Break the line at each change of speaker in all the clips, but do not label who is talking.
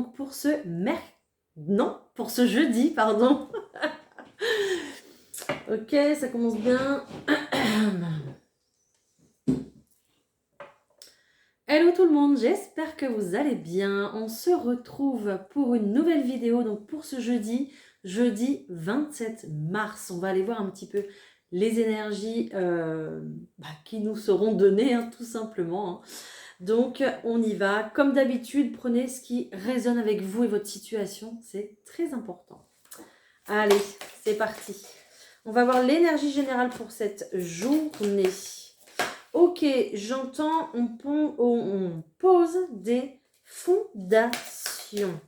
donc pour ce pour ce jeudi, pardon. Ok, ça commence bien. Hello tout le monde, j'espère que vous allez bien. On se retrouve pour une nouvelle vidéo, donc pour ce jeudi 27 mars. On va aller voir un petit peu les énergies qui nous seront données, tout simplement. Donc on y va. Comme d'habitude, prenez ce qui résonne avec vous et votre situation, c'est très important. Allez, c'est parti. On va voir l'énergie générale pour cette journée. Ok, j'entends, on pose des fondations.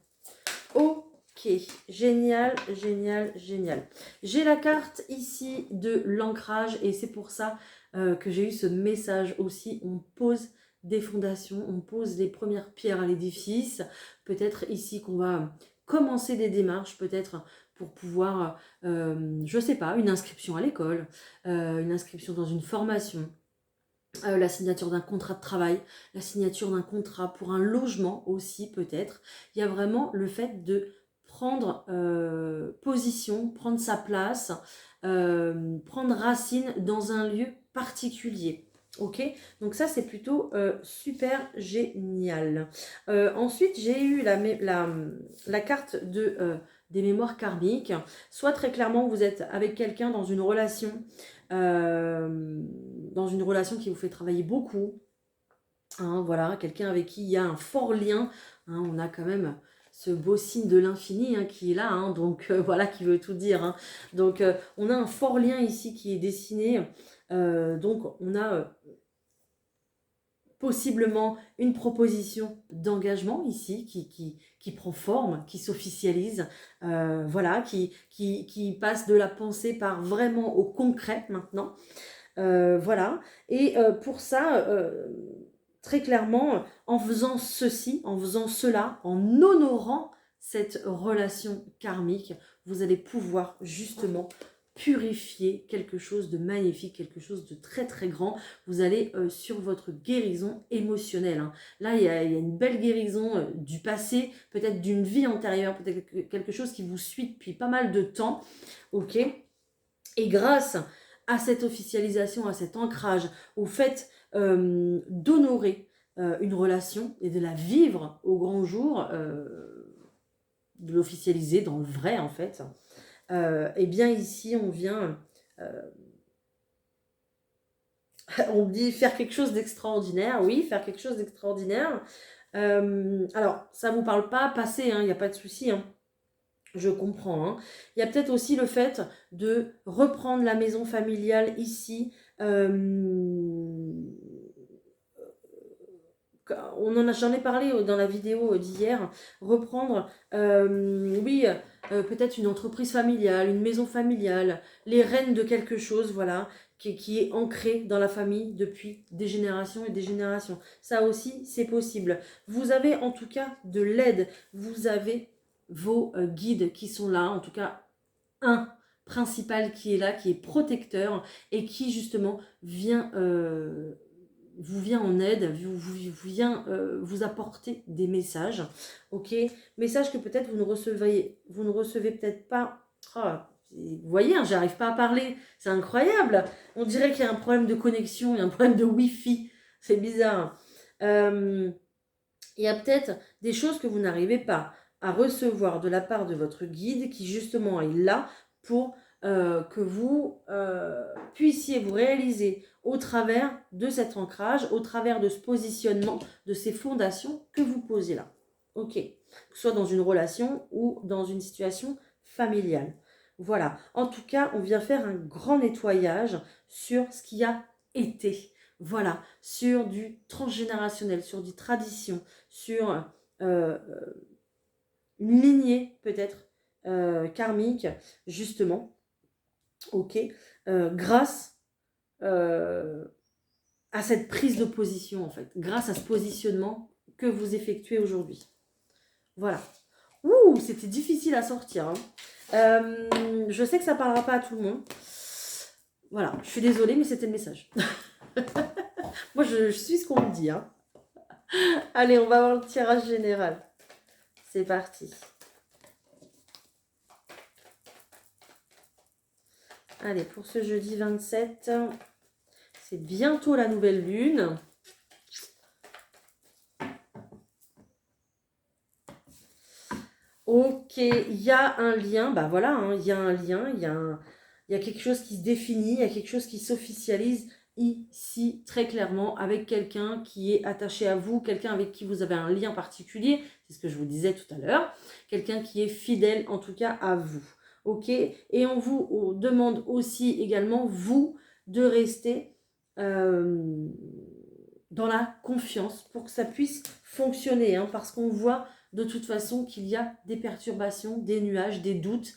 Ok, génial, génial, génial. J'ai la carte ici de l'ancrage et c'est pour ça que j'ai eu ce message aussi. On pose des fondations, on pose les premières pierres à l'édifice. Peut-être ici qu'on va commencer des démarches, peut-être pour pouvoir, je sais pas, une inscription à l'école, une inscription dans une formation. La signature d'un contrat de travail, la signature d'un contrat pour un logement aussi peut-être. Il y a vraiment le fait de prendre position, prendre sa place, prendre racine dans un lieu particulier. Ok, donc ça c'est plutôt super génial. Ensuite j'ai eu la carte des mémoires karmiques. Soit très clairement vous êtes avec quelqu'un dans une relation qui vous fait travailler beaucoup, voilà, quelqu'un avec qui il y a un fort lien, on a quand même ce beau signe de l'infini qui est là, donc voilà, qui veut tout dire, donc on a un fort lien ici qui est dessiné, donc on a possiblement une proposition d'engagement ici qui prend forme, qui s'officialise, voilà, qui passe de la pensée par vraiment au concret maintenant. Voilà, et pour ça, très clairement, en faisant ceci, en faisant cela, en honorant cette relation karmique, vous allez pouvoir justement purifier quelque chose de magnifique, quelque chose de très très grand. Vous allez sur votre guérison émotionnelle. Là, il y a une belle guérison du passé, peut-être d'une vie antérieure, peut-être quelque chose qui vous suit depuis pas mal de temps. Ok ? Et grâce à cette officialisation, à cet ancrage, au fait d'honorer une relation et de la vivre au grand jour, de l'officialiser dans le vrai en fait, et bien ici on vient, on dit faire quelque chose d'extraordinaire, oui, faire quelque chose d'extraordinaire. Alors ça vous parle pas passé, il n'y a pas de souci, je comprends. Il y a peut-être aussi le fait de reprendre la maison familiale ici. J'en ai parlé dans la vidéo d'hier. Reprendre, oui, peut-être une entreprise familiale, une maison familiale, les rênes de quelque chose, voilà, qui est ancré dans la famille depuis des générations et des générations. Ça aussi, c'est possible. Vous avez en tout cas de l'aide. Vous avez vos guides qui sont là, en tout cas un principal qui est là, qui est protecteur et qui justement vient vous vient en aide, vous vient vous apporter des messages, ok, messages que peut-être vous ne recevez peut-être pas. Vous voyez, j'arrive pas à parler, c'est incroyable, on dirait qu'il y a un problème de connexion, il y a un problème de wifi, c'est bizarre. Il y a peut-être des choses que vous n'arrivez pas à recevoir de la part de votre guide qui justement est là pour que vous puissiez vous réaliser au travers de cet ancrage, au travers de ce positionnement, de ces fondations que vous posez là. Ok, que ce soit dans une relation ou dans une situation familiale. Voilà, en tout cas, on vient faire un grand nettoyage sur ce qui a été. Voilà, sur du transgénérationnel, sur du tradition, sur une lignée peut-être karmique, justement, ok, grâce à cette prise de position, en fait, grâce à ce positionnement que vous effectuez aujourd'hui. Voilà. Ouh, c'était difficile à sortir. Je sais que ça ne parlera pas à tout le monde. Voilà, je suis désolée, mais c'était le message. Moi, je suis ce qu'on me dit. Allez, on va voir le tirage général. C'est parti. Allez, pour ce jeudi 27, c'est bientôt la nouvelle lune. Ok, il y a un lien, bah voilà, hein, il y a un lien, il y a quelque chose qui se définit, il y a quelque chose qui s'officialise ici très clairement avec quelqu'un qui est attaché à vous, quelqu'un avec qui vous avez un lien particulier, c'est ce que je vous disais tout à l'heure, quelqu'un qui est fidèle en tout cas à vous. Ok, et on vous demande aussi également, vous, de rester dans la confiance pour que ça puisse fonctionner, hein, parce qu'on voit de toute façon qu'il y a des perturbations, des nuages, des doutes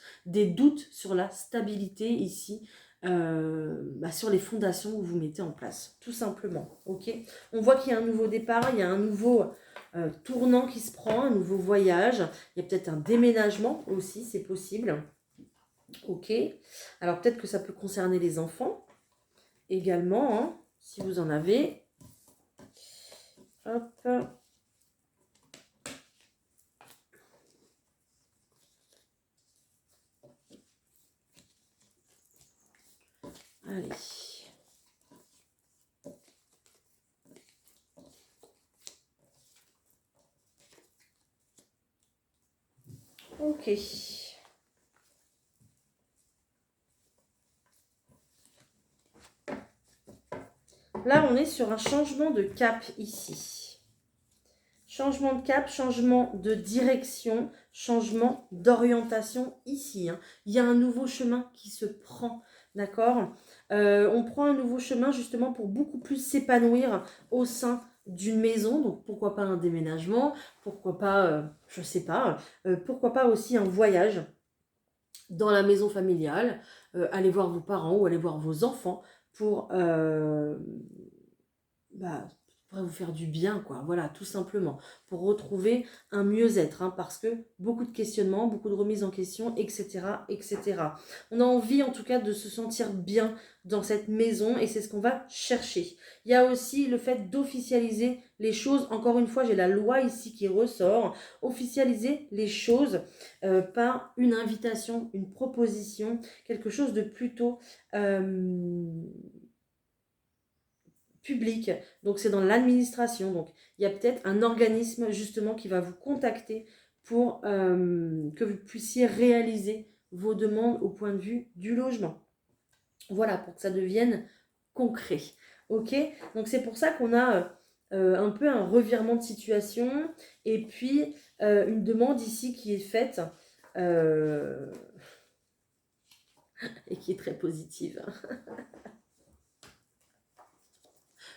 sur la stabilité ici, sur les fondations que vous mettez en place, tout simplement. Ok, on voit qu'il y a un nouveau départ, il y a un nouveau tournant qui se prend, un nouveau voyage, il y a peut-être un déménagement aussi, c'est possible. Ok, alors peut-être que ça peut concerner les enfants également, hein, si vous en avez. Hop. Allez. Ok. Là, on est sur un changement de cap ici. Changement de cap, changement de direction, changement d'orientation ici, hein. Il y a un nouveau chemin qui se prend, d'accord? On prend un nouveau chemin justement pour beaucoup plus s'épanouir au sein d'une maison. Donc, pourquoi pas un déménagement? Pourquoi pas, je ne sais pas, pourquoi pas aussi un voyage dans la maison familiale, aller voir vos parents ou aller voir vos enfants pour pourrait vous faire du bien, quoi. Voilà, tout simplement. Pour retrouver un mieux-être, hein, parce que beaucoup de questionnements, beaucoup de remises en question, etc., etc. On a envie, en tout cas, de se sentir bien dans cette maison et c'est ce qu'on va chercher. Il y a aussi le fait d'officialiser les choses. Encore une fois, j'ai la loi ici qui ressort. Officialiser les choses par une invitation, une proposition, quelque chose de plutôt public, donc c'est dans l'administration, donc il y a peut-être un organisme justement qui va vous contacter pour que vous puissiez réaliser vos demandes au point de vue du logement. Voilà, pour que ça devienne concret. Ok, donc c'est pour ça qu'on a un peu un revirement de situation et puis une demande ici qui est faite et qui est très positive.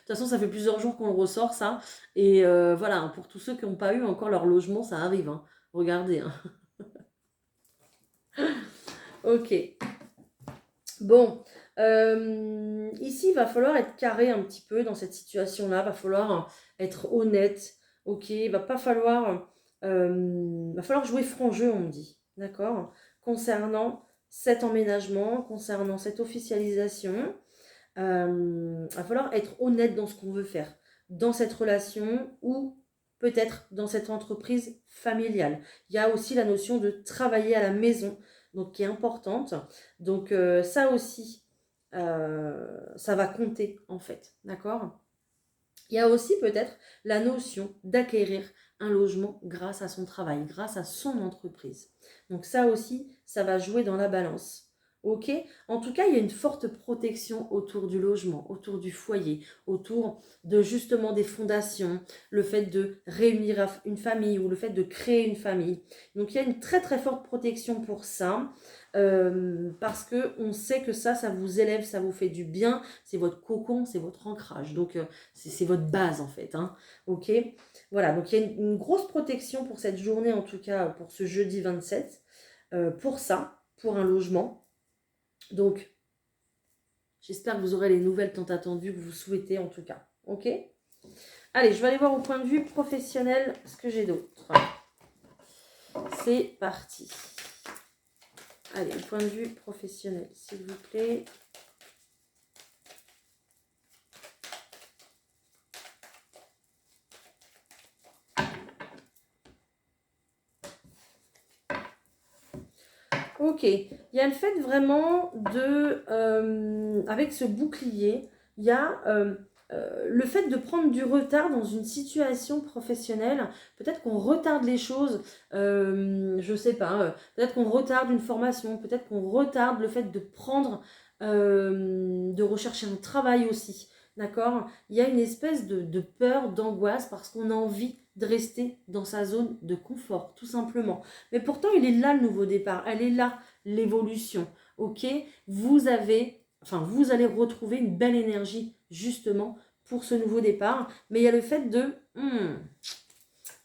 De toute façon, ça fait plusieurs jours qu'on le ressort, ça. Et voilà, pour tous ceux qui n'ont pas eu encore leur logement, ça arrive, hein. Regardez, hein. Ok. Bon. Ici, il va falloir être carré un petit peu dans cette situation-là. Il va falloir être honnête. Ok. Il va falloir jouer franc jeu, on me dit. D'accord? Concernant cet emménagement, concernant cette officialisation. Va falloir être honnête dans ce qu'on veut faire, dans cette relation ou peut-être dans cette entreprise familiale. Il y a aussi la notion de travailler à la maison, donc qui est importante. Donc ça aussi, ça va compter en fait, d'accord? Il y a aussi peut-être la notion d'acquérir un logement grâce à son travail, grâce à son entreprise. Donc ça aussi, ça va jouer dans la balance. Ok? En tout cas, il y a une forte protection autour du logement, autour du foyer, autour de justement des fondations, le fait de réunir une famille ou le fait de créer une famille. Donc il y a une très très forte protection pour ça. Parce que on sait que ça vous élève, ça vous fait du bien, c'est votre cocon, c'est votre ancrage. Donc c'est votre base en fait, hein. Ok, voilà, donc il y a une grosse protection pour cette journée, en tout cas pour ce jeudi 27, pour ça, pour un logement. Donc j'espère que vous aurez les nouvelles tant attendues que vous souhaitez en tout cas. Ok, allez, je vais aller voir au point de vue professionnel ce que j'ai d'autre. C'est parti. Allez, au point de vue professionnel, s'il vous plaît. Ok, il y a le fait vraiment avec ce bouclier, il y a le fait de prendre du retard dans une situation professionnelle. Peut-être qu'on retarde les choses, je sais pas, peut-être qu'on retarde une formation, peut-être qu'on retarde le fait de de rechercher un travail aussi. D'accord? Il y a une espèce de peur, d'angoisse parce qu'on a envie de rester dans sa zone de confort, tout simplement. Mais pourtant, il est là le nouveau départ, elle est là l'évolution, ok? Vous allez retrouver une belle énergie justement pour ce nouveau départ. Mais il y a le fait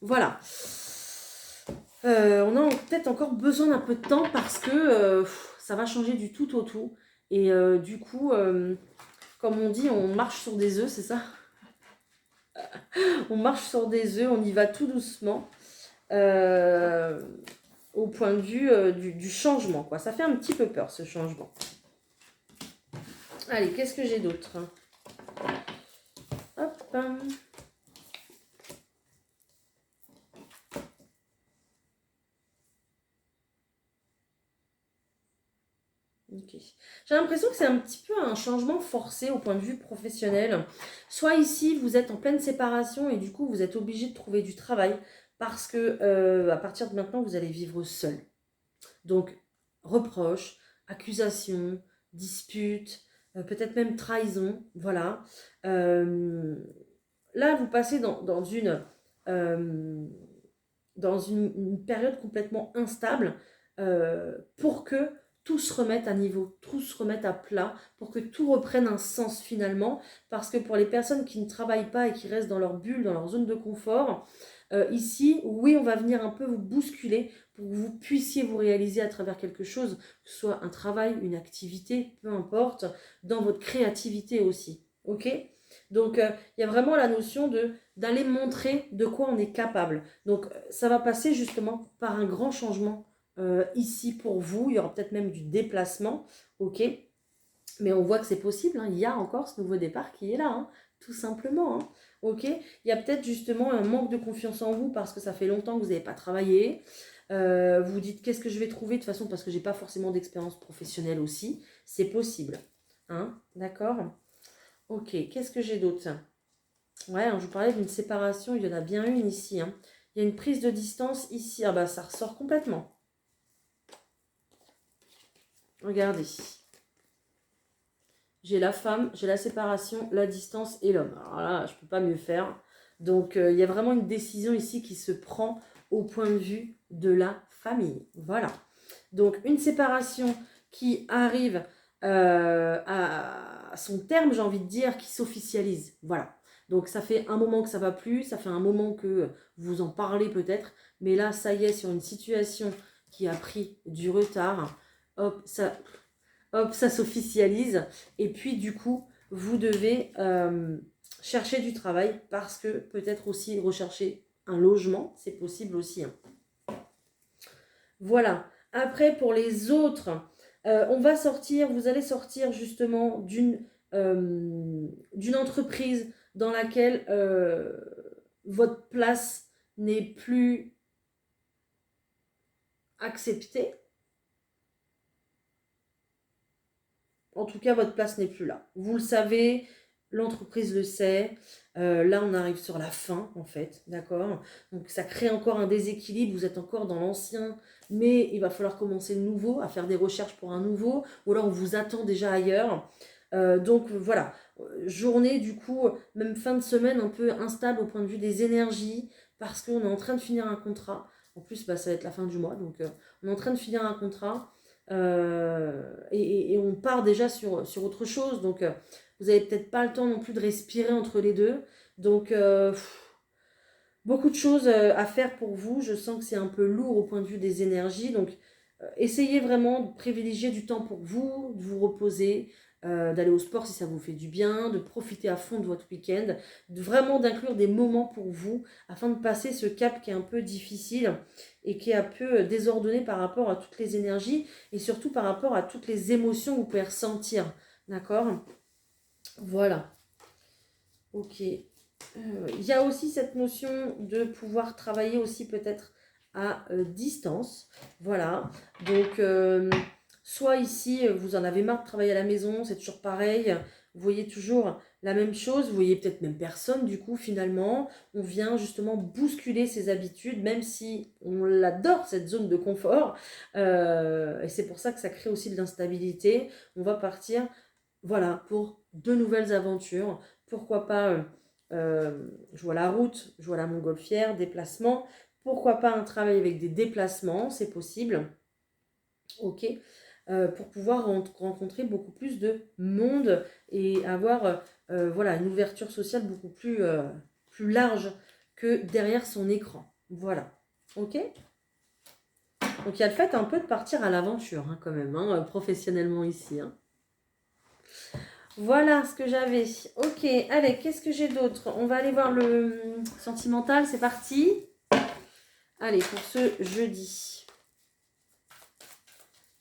voilà. On a peut-être encore besoin d'un peu de temps parce que ça va changer du tout au tout. Et du coup, comme on dit, on marche sur des œufs, c'est ça? On marche sur des œufs, on y va tout doucement. Euh, Au point de vue du changement, quoi. Ça fait un petit peu peur, ce changement. Allez, qu'est-ce que j'ai d'autre? Hop. Ok. J'ai l'impression que c'est un petit peu un changement forcé au point de vue professionnel. Soit ici, vous êtes en pleine séparation et du coup, vous êtes obligé de trouver du travail parce que à partir de maintenant, vous allez vivre seul. Donc, reproches, accusations, disputes, peut-être même trahison, voilà. Euh, Là, vous passez euh, dans une période complètement instable pour que tout se remette à niveau, tout se remette à plat, pour que tout reprenne un sens finalement. Parce que pour les personnes qui ne travaillent pas et qui restent dans leur bulle, dans leur zone de confort, ici, oui, on va venir un peu vous bousculer pour que vous puissiez vous réaliser à travers quelque chose, que ce soit un travail, une activité, peu importe, dans votre créativité aussi. Ok? Donc, il y a vraiment la notion d'aller montrer de quoi on est capable. Donc, ça va passer justement par un grand changement ici pour vous. Il y aura peut-être même du déplacement, ok? Mais on voit que c'est possible, hein. Il y a encore ce nouveau départ qui est là, hein, tout simplement, hein, ok? Il y a peut-être justement un manque de confiance en vous parce que ça fait longtemps que vous n'avez pas travaillé. Vous vous dites qu'est-ce que je vais trouver de toute façon parce que j'ai pas forcément d'expérience professionnelle aussi. C'est possible, hein? D'accord? Ok, qu'est-ce que j'ai d'autre? Ouais, hein, je vous parlais d'une séparation, il y en a bien une ici, hein. Il y a une prise de distance ici. Ah bah ça ressort complètement. Regardez. J'ai la femme, j'ai la séparation, la distance et l'homme. Alors là, je ne peux pas mieux faire. Donc il y a vraiment une décision ici qui se prend au point de vue de la famille. Voilà. Donc une séparation qui arrive à son terme, j'ai envie de dire, qui s'officialise. Voilà. Donc ça fait un moment que ça va plus, ça fait un moment que vous en parlez peut-être, mais là, ça y est, sur une situation qui a pris du retard, hop, ça s'officialise. Et puis du coup, vous devez chercher du travail parce que peut-être aussi rechercher un logement, c'est possible aussi, hein. Voilà. Après, pour les autres, vous allez sortir justement d'une entreprise dans laquelle votre place n'est plus acceptée. En tout cas, votre place n'est plus là. Vous le savez, l'entreprise le sait. Là, on arrive sur la fin, en fait, d'accord? Donc, ça crée encore un déséquilibre. Vous êtes encore dans l'ancien, mais il va falloir commencer le nouveau, à faire des recherches pour un nouveau, ou alors on vous attend déjà ailleurs. Donc, voilà. Journée, du coup, même fin de semaine, un peu instable au point de vue des énergies, parce qu'on est en train de finir un contrat. En plus, bah, ça va être la fin du mois, donc on est en train de finir un contrat. Et on part déjà sur autre chose. Donc, vous n'avez peut-être pas le temps non plus de respirer entre les deux. Donc, beaucoup de choses à faire pour vous. Je sens que c'est un peu lourd au point de vue des énergies. Donc, essayez vraiment de privilégier du temps pour vous, de vous reposer, d'aller au sport si ça vous fait du bien, de profiter à fond de votre week-end, vraiment d'inclure des moments pour vous afin de passer ce cap qui est un peu difficile et qui est un peu désordonné par rapport à toutes les énergies et surtout par rapport à toutes les émotions que vous pouvez ressentir. D'accord? Voilà. Ok. Il y a aussi cette notion de pouvoir travailler aussi peut-être à distance. Voilà. Donc, soit ici, vous en avez marre de travailler à la maison, c'est toujours pareil. Vous voyez toujours la même chose, vous voyez peut-être même personne du coup finalement. On vient justement bousculer ses habitudes, même si on l'adore cette zone de confort. Et c'est pour ça que ça crée aussi de l'instabilité. On va partir, voilà, pour de nouvelles aventures. Pourquoi pas, je vois la route, je vois la montgolfière, déplacement. Pourquoi pas un travail avec des déplacements, c'est possible. Ok, pour pouvoir rencontrer beaucoup plus de monde et avoir voilà, une ouverture sociale beaucoup plus large que derrière son écran. Voilà, ok. Donc il y a le fait un peu de partir à l'aventure hein, quand même, hein, professionnellement ici. Hein. Voilà ce que j'avais. Ok, allez, qu'est-ce que j'ai d'autre? On va aller voir le sentimental, c'est parti. Allez, pour ce jeudi.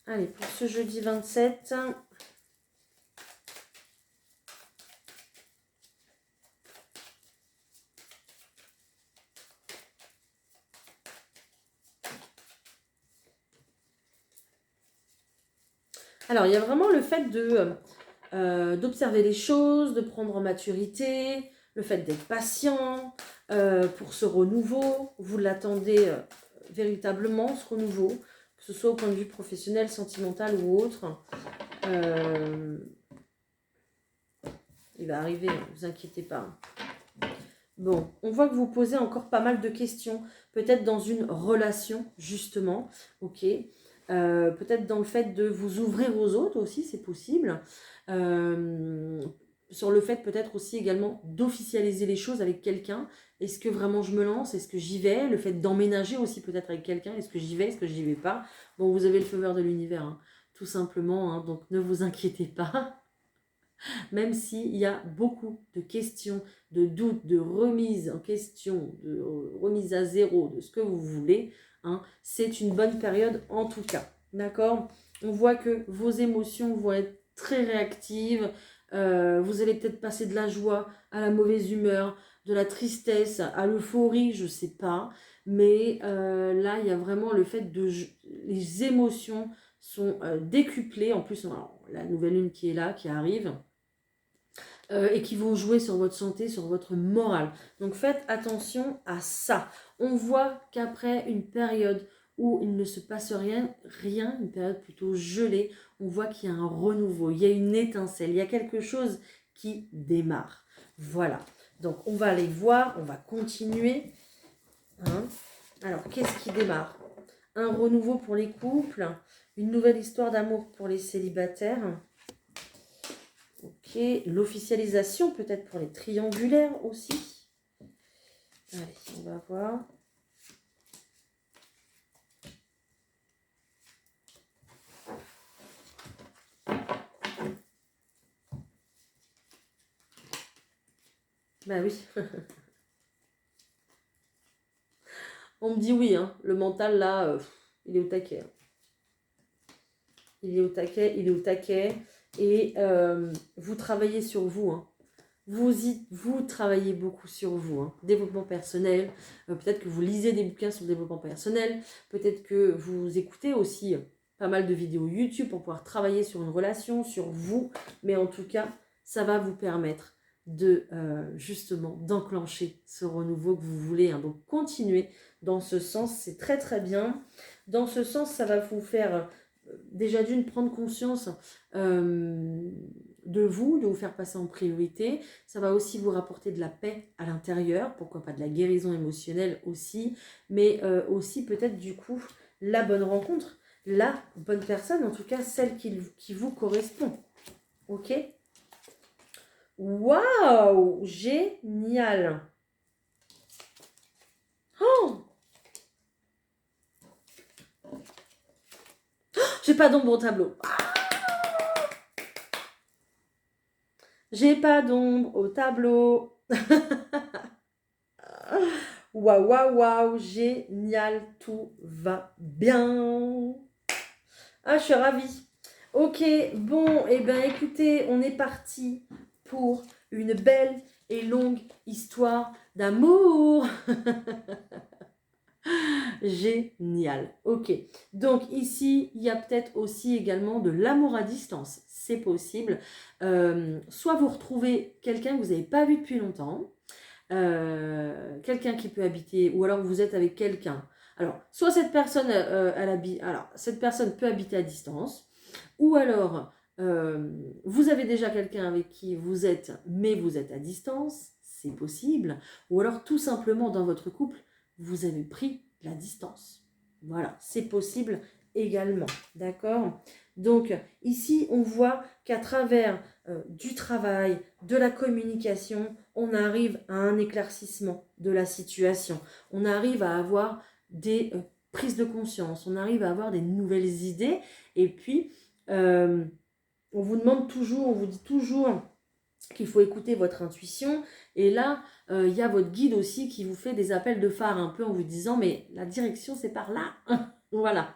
Allez, pour ce jeudi 27. Alors, il y a vraiment le fait d'observer les choses, de prendre en maturité, le fait d'être patient pour ce renouveau. Vous l'attendez véritablement, ce renouveau, que ce soit au point de vue professionnel, sentimental ou autre. Il va arriver, ne vous inquiétez pas. Bon, on voit que vous posez encore pas mal de questions, peut-être dans une relation, justement, ok. Peut-être dans le fait de vous ouvrir aux autres aussi, c'est possible. Sur le fait peut-être aussi également d'officialiser les choses avec quelqu'un. Est-ce que vraiment je me lance? Est-ce que j'y vais? Le fait d'emménager aussi peut-être avec quelqu'un. Est-ce que j'y vais? Est-ce que j'y vais pas? Bon, vous avez le feu vert de l'univers, hein, tout simplement. Hein, donc ne vous inquiétez pas. Même s'il y a beaucoup de questions, de doutes, de remises en question, de remise à zéro, de ce que vous voulez, hein, c'est une bonne période en tout cas. D'accord? On voit que vos émotions vont être très réactives. Vous allez peut-être passer de la joie à la mauvaise humeur, de la tristesse à l'euphorie, je ne sais pas. Mais là, il y a vraiment le fait de... Les émotions sont décuplées. En plus, on a la nouvelle lune qui est là, qui arrive. Et qui vont jouer sur votre santé, sur votre morale. Donc faites attention à ça. On voit qu'après une période où il ne se passe rien, une période plutôt gelée, on voit qu'il y a un renouveau, il y a une étincelle, il y a quelque chose qui démarre. Voilà. Donc on va aller voir, on va continuer. Hein. Alors qu'est-ce qui démarre? Un renouveau pour les couples, une nouvelle histoire d'amour pour les célibataires. Ok, l'officialisation peut-être pour les triangulaires aussi. Allez, on va voir. Bah oui. On me dit oui, hein. Le mental là, il est au taquet. Il est au taquet, il est au taquet. Et vous travaillez sur vous, hein. Vous travaillez beaucoup sur vous, hein. Développement personnel, peut-être que vous lisez des bouquins sur le développement personnel, peut-être que vous écoutez aussi pas mal de vidéos YouTube pour pouvoir travailler sur une relation, sur vous, mais en tout cas, ça va vous permettre de justement d'enclencher ce renouveau que vous voulez, hein. Donc continuez dans ce sens, c'est très très bien. Dans ce sens, ça va vous faire déjà d'une prendre conscience de vous faire passer en priorité. Ça va aussi vous rapporter de la paix à l'intérieur, pourquoi pas de la guérison émotionnelle aussi, mais aussi peut-être du coup la bonne rencontre, la bonne personne, en tout cas celle qui vous correspond. Ok? Waouh! Génial! Oh! J'ai pas d'ombre au tableau. J'ai pas d'ombre au tableau. Waouh, waouh, waouh, génial, tout va bien. Ah, je suis ravie. Ok, bon, et ben écoutez, on est parti pour une belle et longue histoire d'amour. Génial. Ok. Donc ici, il y a peut-être aussi également de l'amour à distance. C'est possible. Soit vous retrouvez quelqu'un que vous n'avez pas vu depuis longtemps, quelqu'un qui peut habiter, ou alors vous êtes avec quelqu'un. Alors, soit cette personne, cette personne peut habiter à distance, ou alors vous avez déjà quelqu'un avec qui vous êtes, mais vous êtes à distance, c'est possible. Ou alors tout simplement dans votre couple, vous avez pris la distance. Voilà, c'est possible également. D'accord? Donc ici, on voit qu'à travers du travail, de la communication, on arrive à un éclaircissement de la situation. On arrive à avoir des prises de conscience, on arrive à avoir des nouvelles idées. Et puis, on vous demande toujours, on vous dit toujours qu'il faut écouter votre intuition. Et là, il y a votre guide aussi qui vous fait des appels de phare un peu en vous disant, mais la direction, c'est par là. Voilà.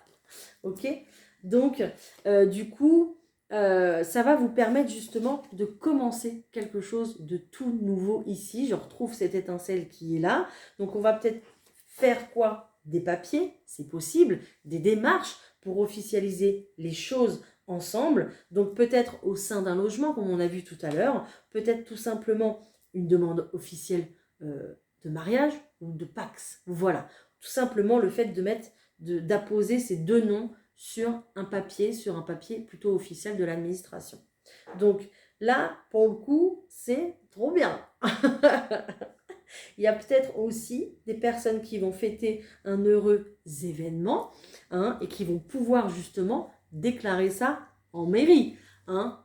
Ok? Donc, du coup, ça va vous permettre justement de commencer quelque chose de tout nouveau ici. Je retrouve cette étincelle qui est là. Donc, on va peut-être faire quoi? Des papiers, c'est possible, des démarches pour officialiser les choses ensemble. Donc, peut-être au sein d'un logement, comme on a vu tout à l'heure, peut-être tout simplement une demande officielle de mariage ou de Pax. Voilà. Tout simplement le fait de mettre, d'apposer ces deux noms sur un papier plutôt officiel de l'administration. Donc là, pour le coup, c'est trop bien. Il y a peut-être aussi des personnes qui vont fêter un heureux événement et qui vont pouvoir justement déclarer ça en mairie.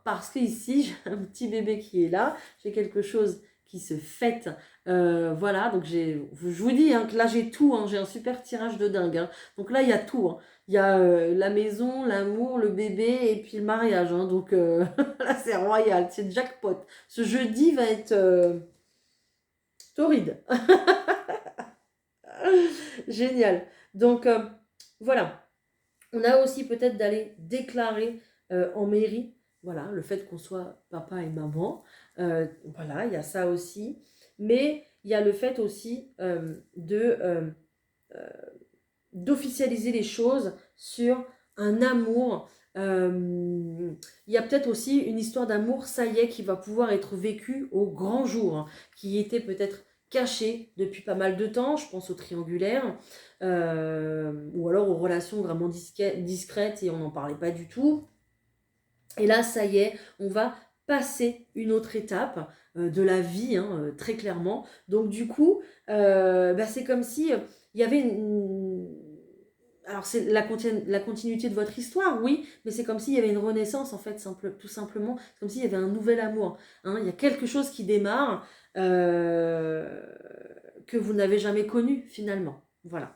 Parce qu'ici, j'ai un petit bébé qui est là, j'ai quelque chose qui se fête. Voilà, donc je vous dis que là j'ai tout, j'ai un super tirage de dingue. Donc là il y a tout. Il y a la maison, l'amour, le bébé et puis le mariage. Donc là c'est royal, c'est jackpot. Ce jeudi va être torride. Génial. Donc voilà. On a aussi peut-être d'aller déclarer en mairie, voilà, le fait qu'on soit papa et maman. Voilà, il y a ça aussi. Mais il y a le fait aussi d'officialiser les choses sur un amour. Il y a peut-être aussi une histoire d'amour, ça y est, qui va pouvoir être vécue au grand jour, qui était peut-être caché depuis pas mal de temps. Je pense au triangulaire, ou alors aux relations vraiment discrètes et on n'en parlait pas du tout. Et là, ça y est, on va passer une autre étape de la vie, très clairement. Donc du coup, c'est comme si il y avait alors c'est la continuité de votre histoire, oui, mais c'est comme s'il y avait une renaissance, en fait, tout simplement. C'est comme s'il y avait un nouvel amour. Il y a quelque chose qui démarre que vous n'avez jamais connu, finalement. Voilà.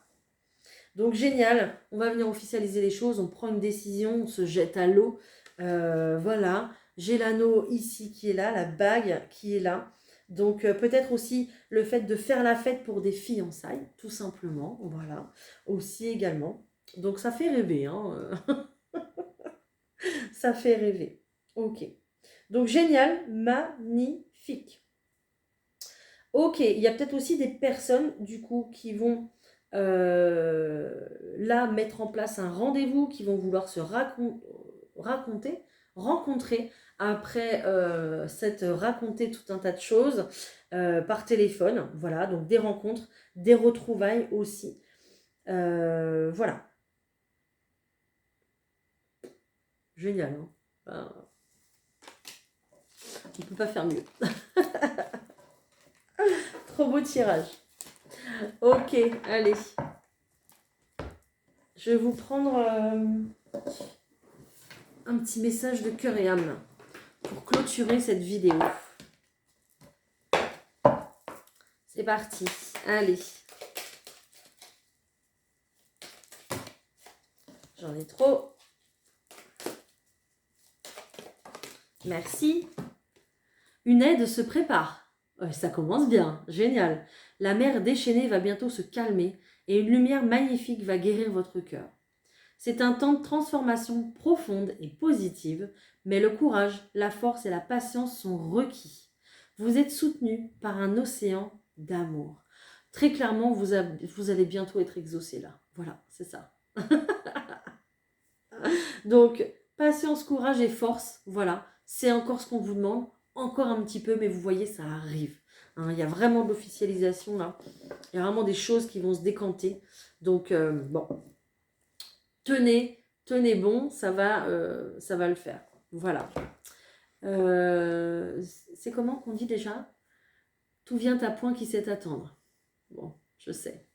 Donc génial, on va venir officialiser les choses, on prend une décision, on se jette à l'eau. Voilà, j'ai l'anneau ici qui est là, la bague qui est là. Donc peut-être aussi le fait de faire la fête pour des fiançailles, tout simplement. Voilà, aussi également. Donc ça fait rêver, ça fait rêver. Ok. Donc génial, magnifique. Ok, il y a peut-être aussi des personnes du coup qui vont là mettre en place un rendez-vous, qui vont vouloir se rencontrer après s'être raconté tout un tas de choses par téléphone. Voilà, donc des rencontres, des retrouvailles aussi. Voilà. Génial. Enfin, on ne peut pas faire mieux. Trop beau tirage. Ok, allez. Je vais vous prendre un petit message de cœur et âme pour clôturer cette vidéo. C'est parti. Allez. J'en ai trop. Merci. Une aide se prépare. Ça commence bien, génial. La mer déchaînée va bientôt se calmer et une lumière magnifique va guérir votre cœur. C'est un temps de transformation profonde et positive, mais le courage, la force et la patience sont requis. Vous êtes soutenu par un océan d'amour. très clairement, vous allez bientôt être exaucé là. Voilà, c'est ça. Donc, patience, courage et force, voilà. C'est encore ce qu'on vous demande, encore un petit peu, mais vous voyez, ça arrive. Hein, il y a vraiment de l'officialisation là. Il y a vraiment des choses qui vont se décanter. Donc, bon, tenez bon, ça va le faire. Voilà. C'est comment qu'on dit déjà? Tout vient à point qui sait attendre. Bon, je sais.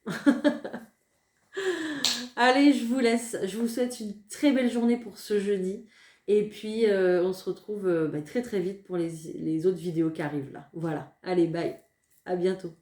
Allez, je vous laisse. Je vous souhaite une très belle journée pour ce jeudi. Et puis, on se retrouve très très vite pour les autres vidéos qui arrivent là. Voilà. Allez, bye. À bientôt.